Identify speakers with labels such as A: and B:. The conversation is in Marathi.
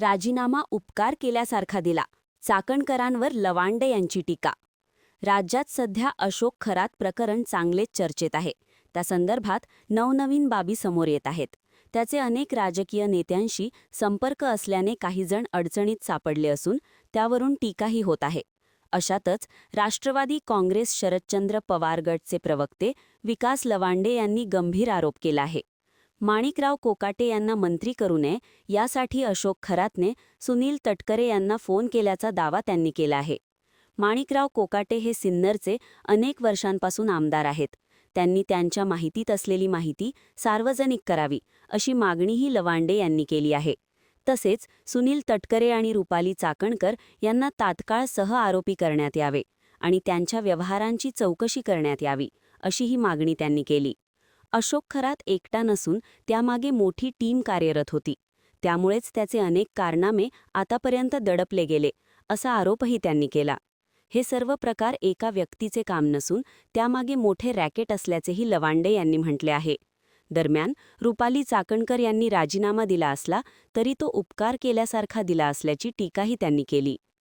A: राजीनामा उपकार केल्यासारखा दिला, चाकणकरांवर लवांडे यांची टीका. राज्यात सध्या अशोक खरात प्रकरण चांगलेच चर्चेत आहे. त्या संदर्भात नवनवीन बाबी समोर येत आहेत. त्याचे अनेक राजकीय नेत्यांशी संपर्क असल्याने काही जण अडचणीत सापडले असून त्यावरून टीकाही होत आहे. अशातच राष्ट्रवादी काँग्रेस शरदचंद्र पवार गटचे प्रवक्ते विकास लवांडे यांनी गंभीर आरोप केला आहे. माणिकराव कोकाटे यांना मंत्री करू नये यासाठी अशोक खरातने सुनील तटकरे यांना फोन केल्याचा दावा त्यांनी केला आहे. माणिकराव कोकाटे हे सिन्नरचे अनेक वर्षांपासून आमदार आहेत. त्यांनी त्यांच्या माहितीत असलेली माहिती सार्वजनिक करावी अशी मागणीही लवांडे यांनी केली आहे. तसेच सुनील तटकरे आणि रुपाली चाकणकर यांना तात्काळ सहआरोपी करण्यात यावे आणि त्यांच्या व्यवहारांची चौकशी करण्यात यावी अशीही मागणी त्यांनी केली. अशोक खरात एकटा नसून त्यामागे मोठी टीम कार्यरत होती. त्यामुळेच त्याचे अनेक कारनामे आतापर्यंत दडपले गेले असा आरोपही त्यांनी केला. हे सर्व प्रकार एका व्यक्तीचे काम नसून त्यामागे मोठे रॅकेट असल्याचेही लवांडे यांनी म्हटले आहे. दरम्यान रुपाली चाकणकर यांनी राजीनामा दिला असला तरी तो उपकार केल्यासारखा दिला असल्याची टीकाही त्यांनी केली.